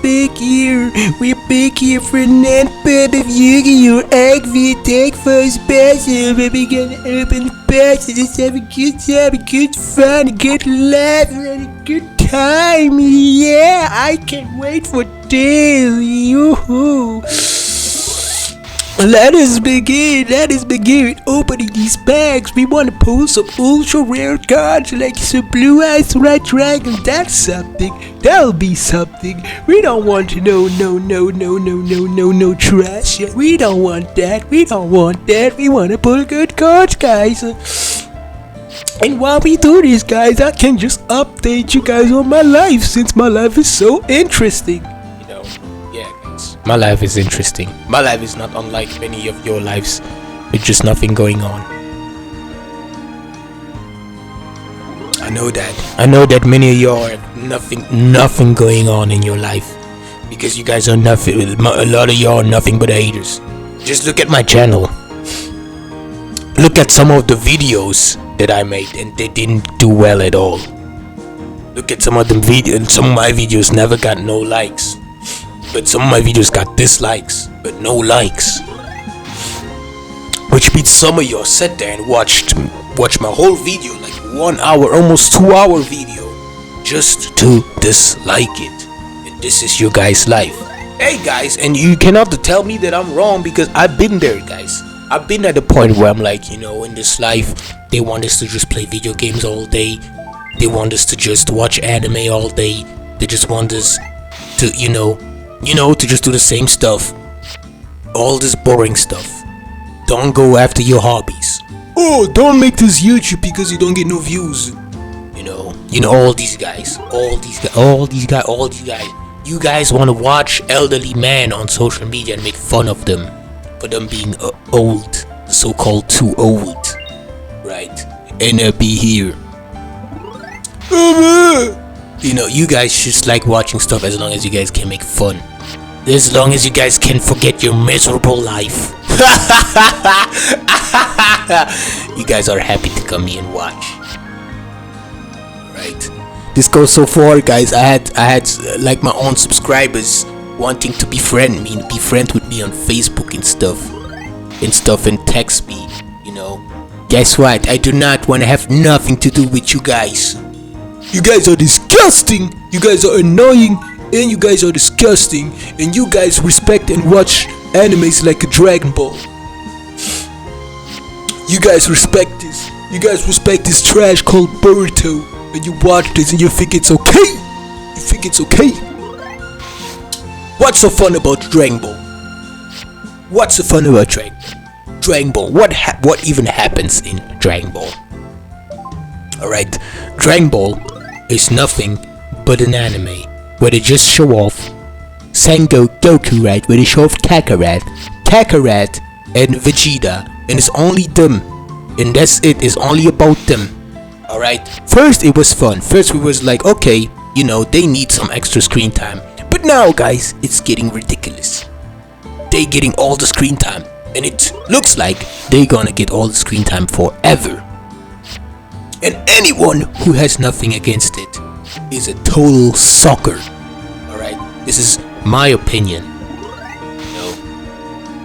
back here for another part of Yu-Gi-Oh! Activate Deck for special, where we gonna open the box and just have a good time, a good fun, a good laugh, and a good time. Yeah, I can't wait for this. Yoo-hoo. Let us begin opening these bags. We want to pull some ultra rare cards like some blue eyes red dragon. That's something. That'll be something. We don't want no trash. We don't want that. We want to pull good cards, guys. And while we do this, guys, I can just update you guys on my life, since my life is so interesting. My life is interesting. My life is not unlike many of your lives, with just nothing going on. I know that many of you have nothing going on in your life, because you guys are nothing. A lot of you are nothing but haters. Just look at my channel. Look at some of the videos that I made, and they didn't do well at all. Look at some of them videos, and some of my videos never got no likes. But some of my videos got dislikes, but no likes. Which means some of y'all sat there and watched my whole video, like 1 hour, almost 2 hour video, just to dislike it. And this is your guys' life. Hey guys, and you cannot tell me that I'm wrong, because I've been there, guys. I've been at the point where I'm like, in this life, they want us to just play video games all day. They want us to just watch anime all day. They just want us to, to just do the same stuff. All this boring stuff. Don't go after your hobbies. Oh, don't make this YouTube because you don't get no views. All these guys. You guys want to watch elderly men on social media and make fun of them for them being old, so-called too old, right? And be here. You guys just like watching stuff as long as you guys can make fun. As long as you guys can forget your miserable life. You guys are happy to come here and watch. Right. This goes so far, guys. I had like my own subscribers wanting to befriend me, be friends with me on Facebook and stuff, and text me, Guess what? I do not want to have nothing to do with you guys. You guys are disgusting, you guys are annoying, and you guys are disgusting, and you guys respect and watch animes like a Dragon Ball. You guys respect this. You guys respect this trash called Boruto, and you watch this and you think it's okay. What's so fun about Dragon Ball? What's so fun about Dragon Ball? What even happens in Dragon Ball? Alright, Dragon Ball is nothing but an anime where they just show off Goku, right? Where they show off Kakarot and Vegeta, and it's only them, and that's it. It's only about them. Alright, first it was fun. First we was like, okay, they need some extra screen time. But now, guys, it's getting ridiculous. They getting all the screen time, and it looks like they gonna get all the screen time forever. And anyone who has nothing against it is a total sucker. Alright? This is my opinion.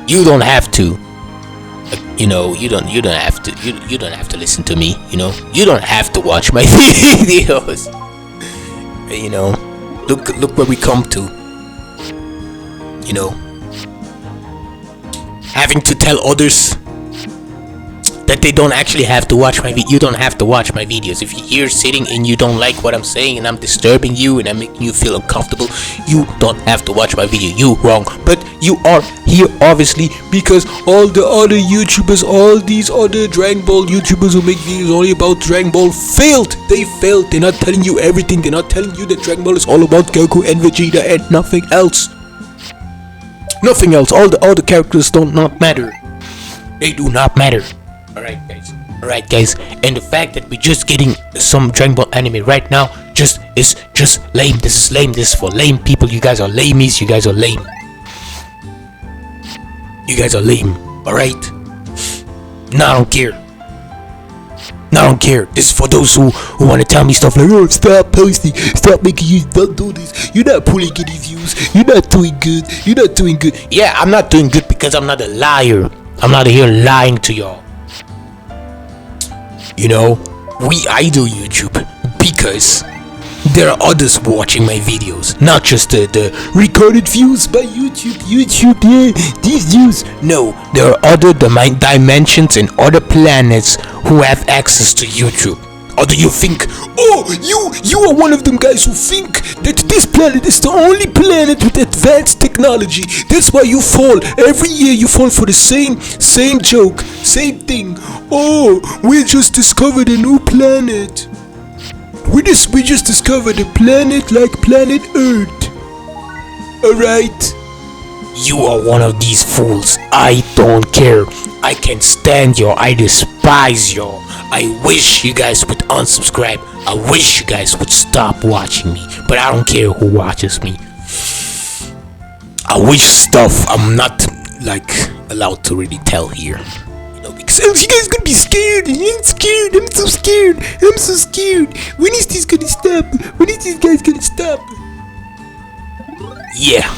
You don't have to. You don't have to listen to me, You don't have to watch my videos. Look where we come to. Having to tell others that they don't actually have to watch my you don't have to watch my videos. If you're here sitting and you don't like what I'm saying and I'm disturbing you and I'm making you feel uncomfortable, you don't have to watch my video. You wrong. But you are here obviously because all the other YouTubers, all these other Dragon Ball YouTubers who make videos only about Dragon Ball failed. They failed. They're not telling you everything. They're not telling you that Dragon Ball is all about Goku and Vegeta and nothing else. Nothing else. All the characters don't not matter. They do not matter. Alright guys, and the fact that we're just getting some Dragon Ball anime right now is just lame. This is lame. This is for lame people. You guys are lamies. You guys are lame. Alright? No, I don't care. I don't care. This is for those who want to tell me stuff like, oh, stop posting, stop making you, don't do this. You're not pulling any views. You're not doing good. You're not doing good. Yeah, I'm not doing good because I'm not a liar. I'm not here lying to y'all. You know, I do YouTube because there are others watching my videos, not just the recorded views by YouTube, yeah, these views. No, there are other dimensions and other planets who have access to YouTube. Or do you think, oh, you are one of them guys who think that this planet is the only planet with advanced technology? That's why you fall. Every year you fall for the same joke, same thing. Oh, we just discovered a new planet. We just discovered a planet like planet Earth. Alright? You are one of these fools. I don't care. I can't stand y'all. I despise y'all. I wish you guys would unsubscribe. I wish you guys would stop watching me. But I don't care who watches me. I wish stuff I'm not like allowed to really tell here. Because else you guys gonna be scared. I'm scared. I'm so scared. I'm so scared. When is this gonna stop? When is this guys gonna stop? Yeah.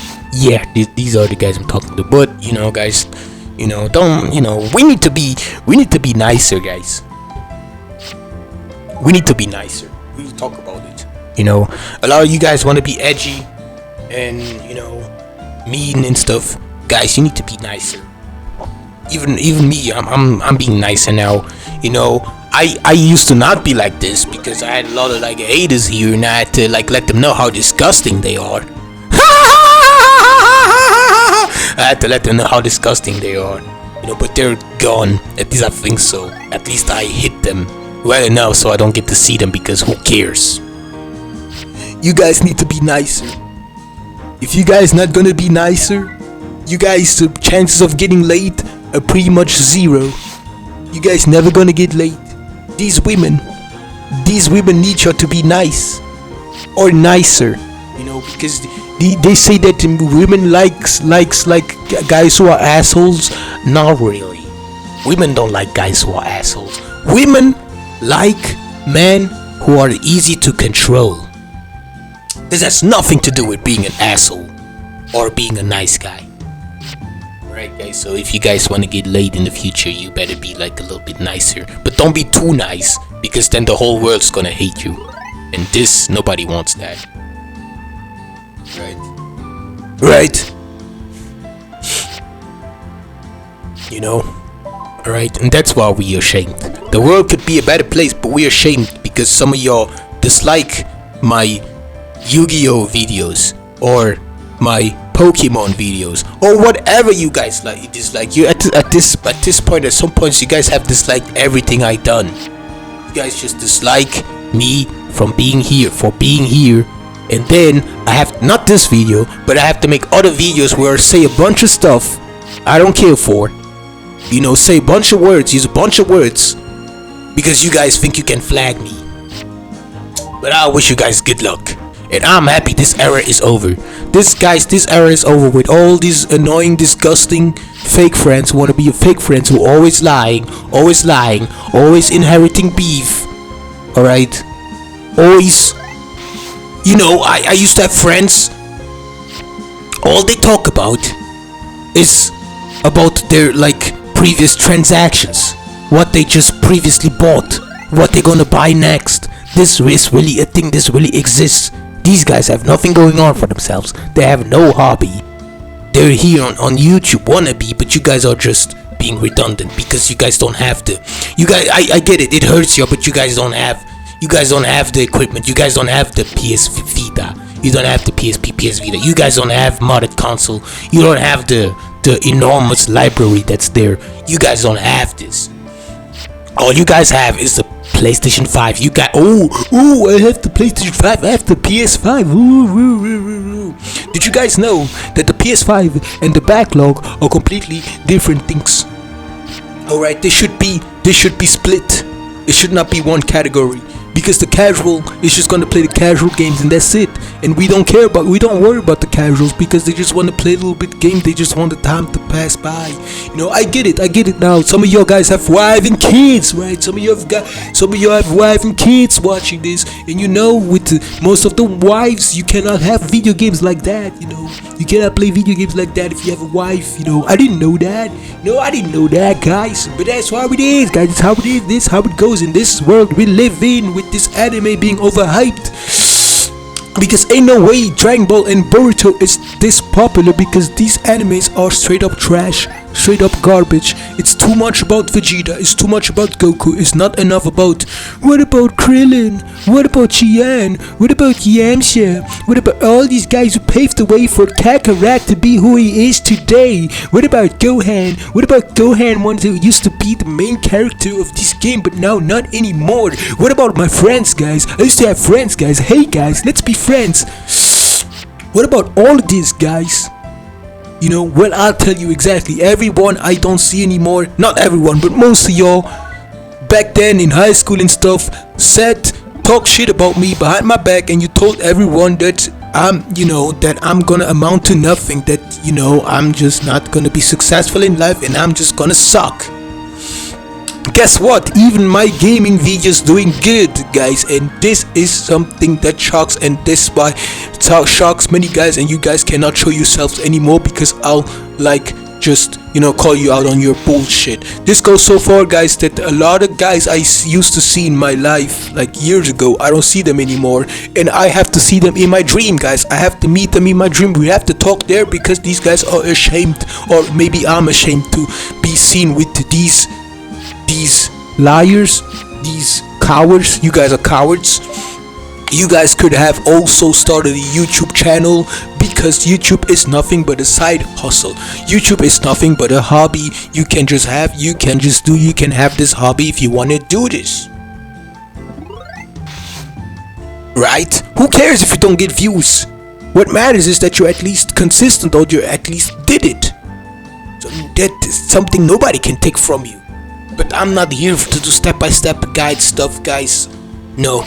These are the guys I'm talking to. But you know, guys, you know, don't, you know, we need to be nicer, guys. We need to be nicer. We need to talk about it. You know, a lot of you guys want to be edgy and, you know, mean and stuff. Guys, you need to be nicer. Even me, I'm being nicer now. You know, I used to not be like this because I had a lot of like haters here, and I had to like let them know how disgusting they are. I had to let them know how disgusting they are. You know, but they're gone. At least I think so. At least I hit them well enough so I don't get to see them, because who cares? You guys need to be nicer. If you guys not gonna be nicer, you guys, the chances of getting late are pretty much zero. You guys never gonna get late. These women need you to be nice or nicer, you know, because they say that women likes like guys who are assholes. Not really. Women don't like guys who are assholes. Women like men who are easy to control. This has nothing to do with being an asshole or being a nice guy. Alright guys, so if you guys want to get laid in the future, you better be like a little bit nicer. But don't be too nice, because then the whole world's gonna hate you. And this, nobody wants that. Right? You know? Alright, and that's why we are ashamed. The world could be a better place, but we're ashamed because some of y'all dislike my Yu-Gi-Oh videos or my Pokemon videos or whatever you guys like. Dislike. You at this point, at some points, you guys have disliked everything I done. You guys just dislike me for being here, and then I have not this video, but I have to make other videos where I say a bunch of stuff I don't care for. You know, say a bunch of words, use a bunch of words, because you guys think you can flag me. But I wish you guys good luck. And I'm happy this era is over. This era is over with all these annoying, disgusting fake friends who want to be fake friends, who always lying, always inheriting beef. Alright? Always. You know, I used to have friends. All they talk about is about their like previous transactions, what they just previously bought, what they're gonna buy next. This is really a thing. This really exists. These guys have nothing going on for themselves. They have no hobby. They're here on YouTube wannabe, but you guys are just being redundant because you guys don't have the. You guys, I get it. It hurts you, but you guys don't have. You guys don't have the equipment. You guys don't have the PS Vita. You don't have the PSP, PS Vita. You guys don't have modded console. You don't have the enormous library that's there. You guys don't have this. All you guys have is the PlayStation 5. You got I have the PlayStation 5. I have the PS5. Did you guys know that the PS5 and the backlog are completely different things? Alright, they should be split. It should not be one category. because the casual is just gonna play the casual games and that's it. And we don't worry about the casuals because they just want to play a little bit game. They just want the time to pass by. You know, I get it now. Some of you guys have wife and kids, right? Some of you have wife and kids watching this, and you know, with most of the wives, you cannot have video games like that. You know, you cannot play video games like that if you have a wife. You know, I didn't know that. No, I didn't know that, guys. But that's how it is, guys. It's how it is. This is how it goes in this world we live in, with this anime being overhyped. Because ain't no way Dragon Ball and Boruto is this popular, because these animes are straight up trash, straight up garbage. It's too much about Vegeta, it's too much about Goku, it's not enough about what about Krillin, what about Chien, what about Yamcha, what about all these guys who paved the way for Kakarot to be who he is today. What about Gohan, one who used to be the main character of this game but now not anymore. What about my friends, guys? I used to have friends, guys. Hey guys, let's be friends. What about all of these guys? You know, well, I'll tell you exactly. Everyone I don't see anymore, not everyone, but most of y'all back then in high school and stuff talk shit about me behind my back, and you told everyone that I'm gonna amount to nothing, that, you know, I'm just not gonna be successful in life and I'm just gonna suck. Guess what? Even my gaming videos doing good, guys, and this is something that shocks, and this why shocks many guys, and you guys cannot show yourselves anymore because I'll just call you out on your bullshit. This goes so far, guys, that a lot of guys I used to see in my life like years ago, I don't see them anymore, and I have to see them in my dream, guys. I have to meet them in my dream. We have to talk there because these guys are ashamed, or maybe I'm ashamed to be seen with these liars, these cowards. You guys are cowards. You guys could have also started a YouTube channel, because YouTube is nothing but a side hustle. YouTube is nothing but a hobby. You can have this hobby if you want to do this, right? Who cares if you don't get views? What matters is that you're at least consistent, or you at least did it. So that is something nobody can take from you. But I'm not here to do step-by-step guide stuff, guys. No,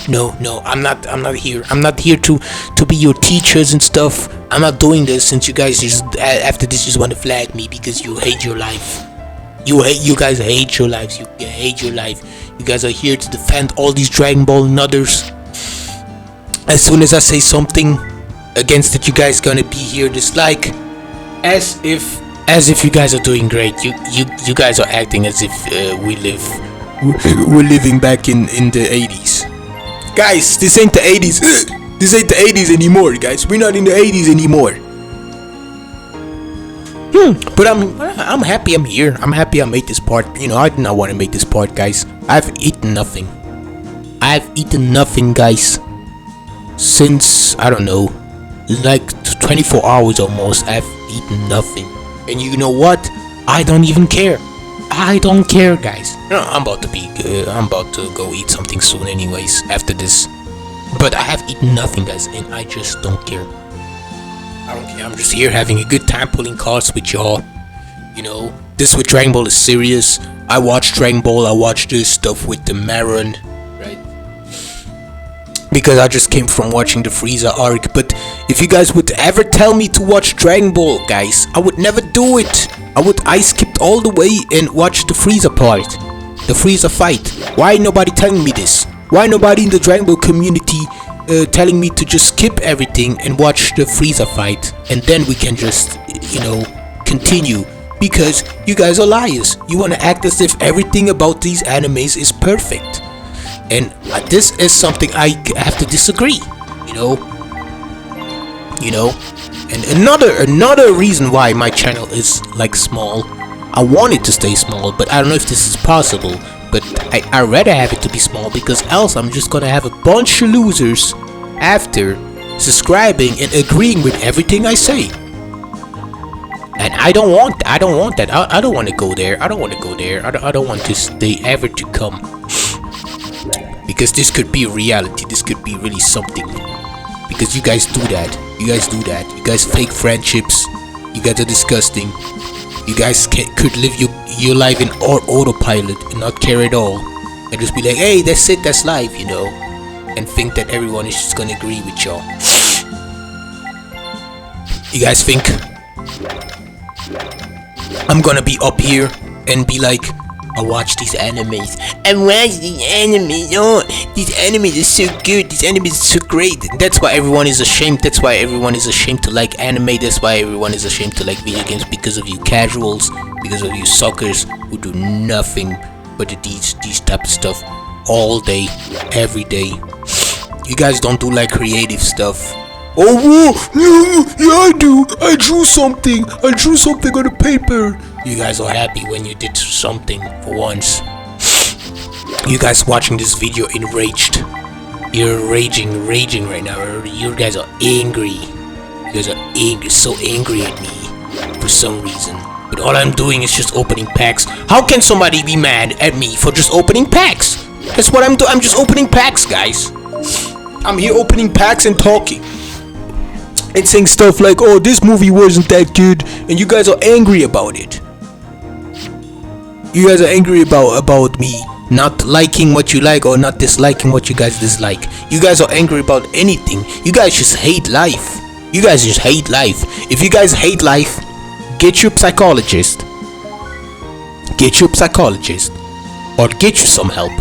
I'm not here. I'm not here to be your teachers and stuff. I'm not doing this, since you guys just after this just want to flag me because you hate your life. You guys hate your lives. You hate your life. You guys are here to defend all these Dragon Ball and others. As soon as I say something against it, you guys gonna be here dislike, as if you guys are doing great. You guys are acting as if we're living back in the 80s. Guys, this ain't the 80s. This ain't the 80s anymore, guys. We're not in the 80s anymore. But I'm happy I'm here. I'm happy I made this part. I did not want to make this part, guys. I've eaten nothing, guys, since, I don't know, like 24 hours almost. I've eaten nothing. And you know what? I don't even care. I don't care, guys. No, I'm about to go eat something soon anyways after this. But I have eaten nothing, guys, and I just don't care. I don't care. I'm just here having a good time pulling cards with y'all. This with Dragon Ball is serious. I watch Dragon Ball. I watch this stuff with the Maron, right? Because I just came from watching the Frieza arc. But if you guys would ever tell me to watch Dragon Ball, guys, I would never do it. I skipped all the way and watched the Frieza part, the Frieza fight. Why nobody telling me this? Why nobody in the Dragon Ball community telling me to just skip everything and watch the Frieza fight, and then we can just continue? Because you guys are liars. You want to act as if everything about these animes is perfect, and this is something I have to disagree. And another reason why my channel is small. I want it to stay small, but I don't know if this is possible. But I rather have it to be small, because else I'm just gonna have a bunch of losers after subscribing and agreeing with everything I say. And I don't want that. I don't want to go there. I don't want this day ever to come. Because this could be a reality. This could be really something. Because you guys do that. You guys fake friendships. You guys are disgusting. You guys could live your life in autopilot and not care at all. And just be like, hey, that's it, that's life, and think that everyone is just gonna agree with y'all. You guys think I'm gonna be up here and be like, I watch these animes. I watch these animes. Oh, these animes are so good. These animes are so great. That's why everyone is ashamed. That's why everyone is ashamed to like anime. That's why everyone is ashamed to like video games, because of you casuals, because of you suckers who do nothing but these type of stuff all day, every day. You guys don't do like creative stuff. Oh, yeah, I do. I drew something. I drew something on the paper. You guys are happy when you did something for once. You guys watching this video enraged. You're raging right now. You guys are angry. You guys are angry, so angry at me for some reason. But all I'm doing is just opening packs. How can somebody be mad at me for just opening packs? That's what I'm doing. I'm just opening packs, guys. I'm here opening packs and talking. And saying stuff like, oh, this movie wasn't that good, and you guys are angry about it. You guys are angry about me not liking what you like or not disliking what you guys dislike. You guys are angry about anything. You guys just hate life. You guys just hate life. If you guys hate life, get your psychologist. Get your psychologist. Or get you some help.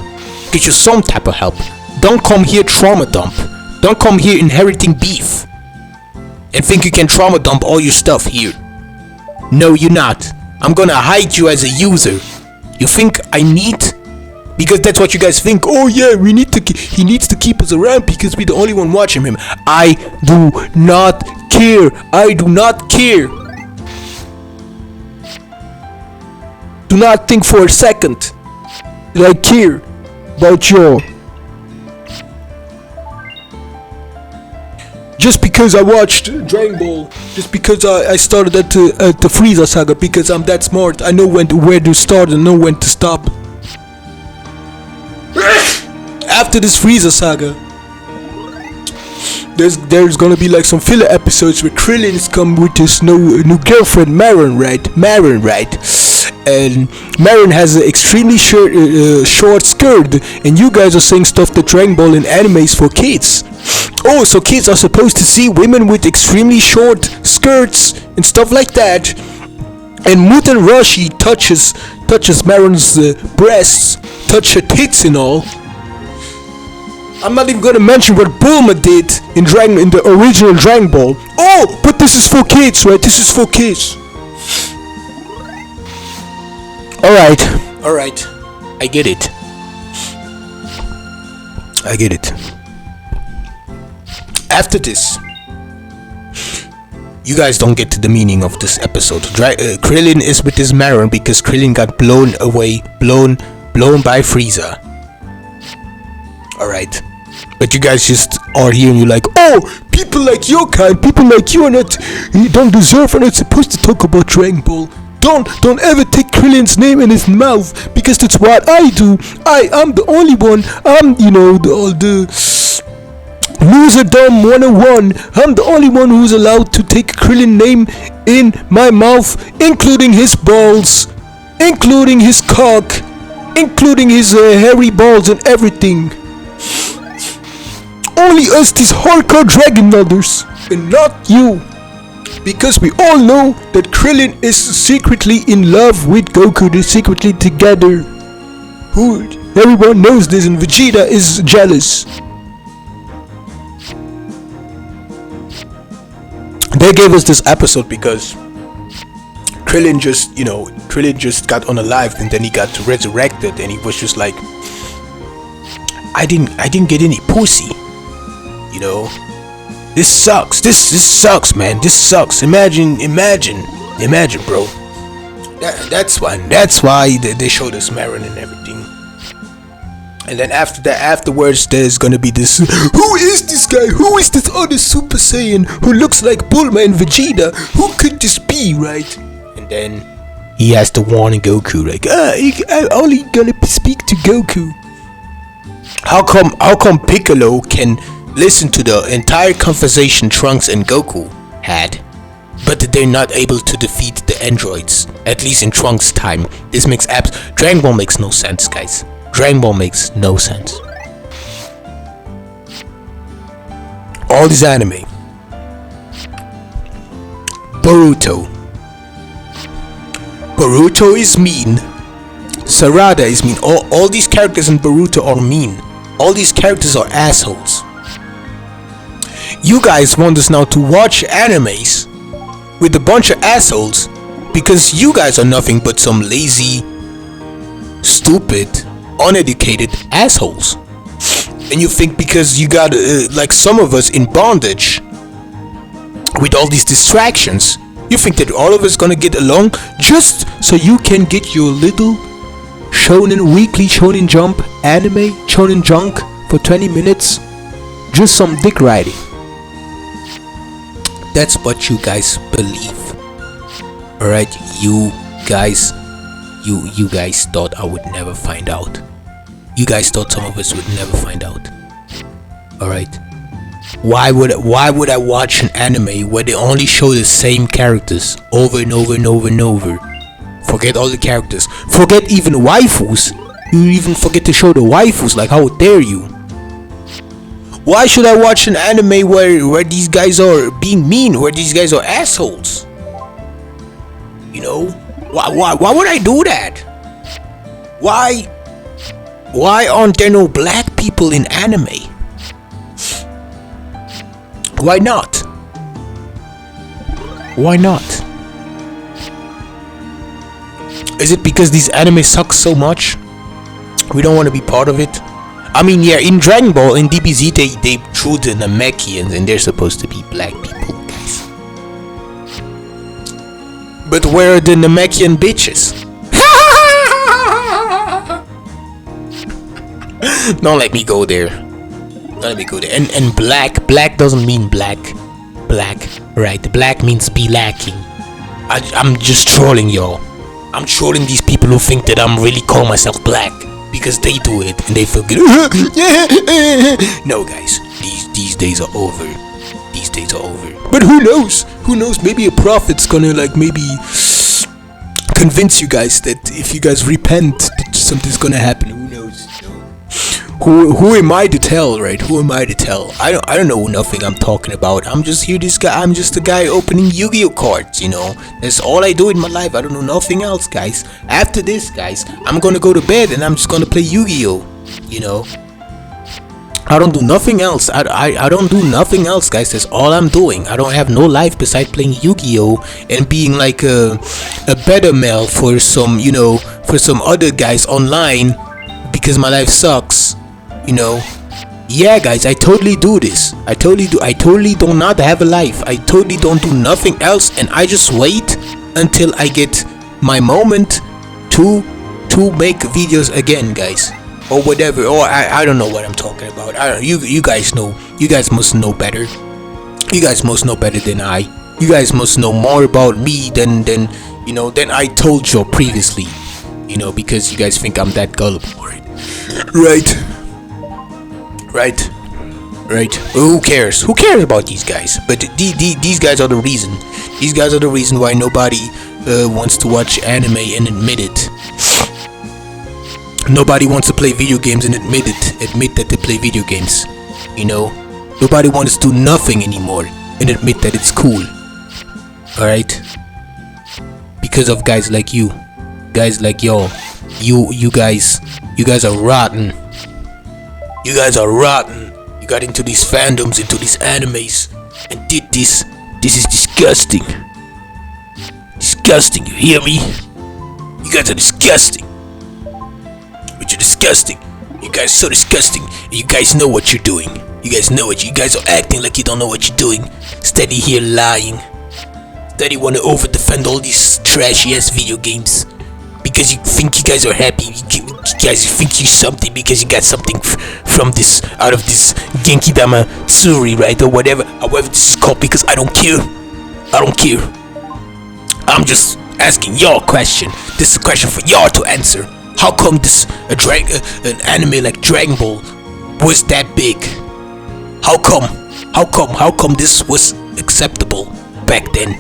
Get you some type of help. Don't come here trauma dump. Don't come here inheriting beef and think you can trauma dump all your stuff here. No, you're not. I'm gonna hide you as a user. You think I need? Because that's what you guys think. Oh yeah, he needs to keep us around because we're the only one watching him. I do not care. I do not care. Do not think for a second that I care about y'all. Just because I watched Dragon Ball, just because I started at the Frieza saga, because I'm that smart, I know where to start and know when to stop. After this Frieza saga, there's gonna be like some filler episodes where Krillin's come with his new girlfriend Marin, right? And Marin has an extremely short skirt, and you guys are saying stuff that Dragon Ball in anime is for kids. Oh, so kids are supposed to see women with extremely short skirts and stuff like that. And Muten Roshi touches Marin's breasts, touch her tits and all. I'm not even gonna mention what Bulma did in the original Dragon Ball. Oh, but this is for kids, right? This is for kids. Alright. I get it. After this, you guys don't get to the meaning of this episode. Krillin is with his Marin because Krillin got blown by Frieza. Alright. But you guys just are here and you're like, oh, people like your kind, people like you don't deserve, are not supposed to talk about Dragon Ball. Don't ever take Krillin's name in his mouth, because that's what I do. I'm the only one. I'm, the loser dumb 101. I'm the only one who's allowed to take Krillin's name in my mouth, including his balls, including his cock, including his hairy balls and everything. Only us, these hardcore dragon nutters, and not you. Because we all know that Krillin is secretly in love with Goku. They're secretly together. Everyone knows this, and Vegeta is jealous. They gave us this episode because Krillin just got unalived, and then he got resurrected, and he was just like, I didn't get any pussy. This sucks. This sucks, man. This sucks. Imagine, bro. That's why they showed us Marin and everything. And then afterwards, there's gonna be this. Who is this guy? Who is this other Super Saiyan who looks like Bulma and Vegeta? Who could this be, right? And then he has to warn Goku, like, I'm only gonna speak to Goku. How come Piccolo can listen to the entire conversation Trunks and Goku had, but they're not able to defeat the androids, at least in Trunks' time? This makes Dragon Ball makes no sense, guys. Dragon Ball makes no sense. All this anime. Boruto is mean. Sarada is mean. All these characters in Boruto are mean. All these characters are assholes. You guys want us now to watch animes with a bunch of assholes because you guys are nothing but some lazy, stupid, uneducated assholes. And you think because you got like some of us in bondage with all these distractions, you think that all of us gonna get along just so you can get your little weekly shonen jump anime shonen junk for 20 minutes? Just some dick riding. That's what you guys believe. Alright, you guys thought I would never find out. You guys thought some of us would never find out. Alright. Why would I watch an anime where they only show the same characters over and over and over and over? Forget all the characters. Forget even waifus. You even forget to show the waifus. Like, how dare you? Why should I watch an anime where these guys are being mean, where these guys are assholes? You know? Why would I do that? Why aren't there no black people in anime? Why not? Why not? Is it because these anime suck so much? We don't want to be part of it? I mean, yeah, in Dragon Ball, in DBZ, they drew the Namekians and they're supposed to be black people, guys. But where are the Namekian bitches? Don't let me go there. Don't let me go there. And black doesn't mean black. Black, right? Black means be lacking. I'm just trolling y'all. I'm trolling these people who think that I'm really calling myself black because they do it and they forget. No, guys, these days are over. These days are over. But who knows? Who knows? Maybe a prophet's gonna maybe convince you guys that if you guys repent, that something's gonna happen. Who knows? Who am I to tell, right? Who am I to tell? I don't know nothing I'm talking about. I'm just this guy. I'm just a guy opening Yu-Gi-Oh cards, you know. That's all I do in my life. I don't know nothing else, guys. After this, guys, I'm gonna go to bed and I'm just gonna play Yu-Gi-Oh, you know. I don't do nothing else. I don't do nothing else, guys. That's all I'm doing. I don't have no life besides playing Yu-Gi-Oh and being like a better male for some, you know, for some other guys online because my life sucks. You know, yeah, guys, I totally do this. I totally do not have a life. I totally don't do nothing else, and I just wait until I get my moment to make videos again, guys, or whatever. Or I don't know what I'm talking about. You guys know. You guys must know better. You guys must know better than I. You guys must know more about me than you know than I told you previously. You know, because you guys think I'm that gullible, right? Right. Who cares? Who cares about these guys? But these guys are the reason. These guys are the reason why nobody wants to watch anime and admit it. Nobody wants to play video games and admit that they play video games. You know, nobody wants to do nothing anymore and admit that it's cool. All right. Because of guys like you, guys like y'all. You guys are rotten. You guys are rotten. You got into these fandoms, into these animes, and did this. This is disgusting. Disgusting, you hear me? You guys are disgusting. But you're disgusting. You guys are so disgusting. And you guys know what you're doing. You guys know it. You guys are acting like you don't know what you're doing. Steady here lying. Steady wanna over defend all these trashy ass video games. Because you think you guys are happy, you guys think you're something because you got something from this, out of this Genki Dama Tsuri, right, or whatever this is called, because I don't care. I'm just asking y'all a question. This is a question for y'all to answer. How come an anime like Dragon Ball was that big? How come this was acceptable back then?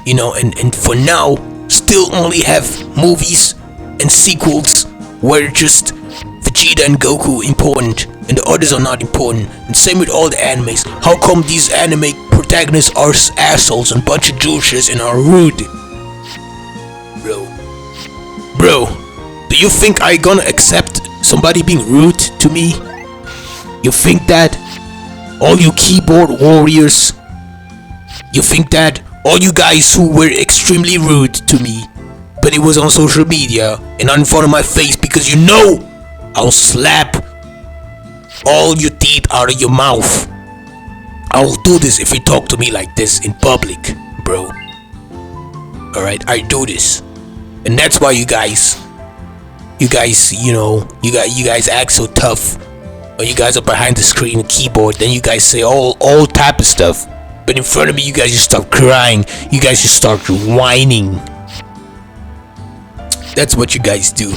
You know, and for now, still only have movies and sequels where just the Vegeta and Goku important and the others are not important? And same with all the animes. How come these anime protagonists are assholes and bunch of douches and are rude? Bro, do you think I gonna accept somebody being rude to me? You think that? All you keyboard warriors? You think that? All you guys who were extremely rude to me, but it was on social media and not in front of my face, because you know I'll slap all your teeth out of your mouth. I'll do this if you talk to me like this in public, bro. Alright, I do this. And that's why you guys act so tough. Or you guys are behind the screen and keyboard, then you guys say all type of stuff. But in front of me, you guys just start crying. You guys just start whining. That's what you guys do.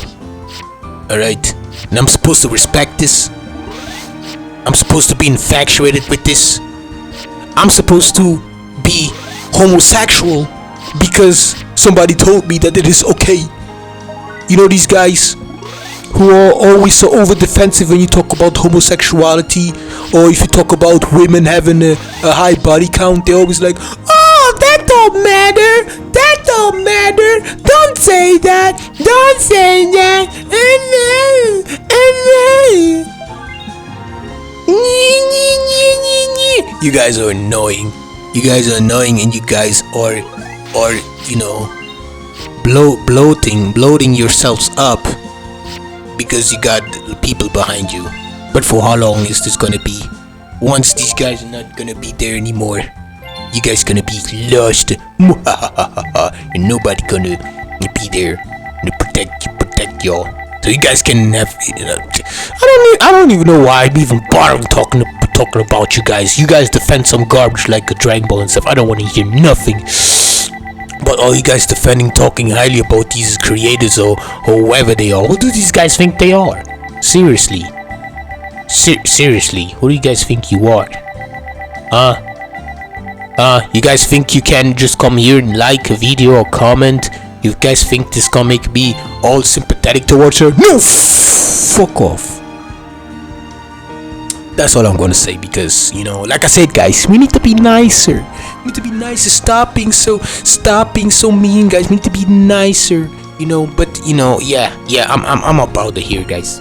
Alright? And I'm supposed to respect this. I'm supposed to be infatuated with this. I'm supposed to be homosexual because somebody told me that it is okay. You know these guys who are always so over defensive when you talk about homosexuality, or if you talk about women having a high body count, they're always like, oh, that don't matter, that don't matter, don't say that, don't say that. You guys are annoying. You guys are annoying, and you guys are you know, bloating yourselves up because you got people behind you. But for how long is this gonna be? Once these guys are not gonna be there anymore, you guys gonna be lost. And nobody gonna be there to protect y'all. So you guys can have, you know, I don't even know why I'm even bothering talking about you guys. You guys defend some garbage like a Dragon Ball and stuff. I don't want to hear nothing. But all you guys defending, talking highly about these creators or whoever they are. Who do these guys think they are? Seriously. Seriously, who do you guys think you are? You guys think you can just come here and like a video or comment? You guys think this gonna make me all sympathetic towards her? No! Fuck off. That's all I'm gonna say, because, you know, like I said, guys, we need to be nicer. We need to be nicer. Stop being so mean, guys. We need to be nicer, you know. But, you know, yeah, I'm up out of here, guys.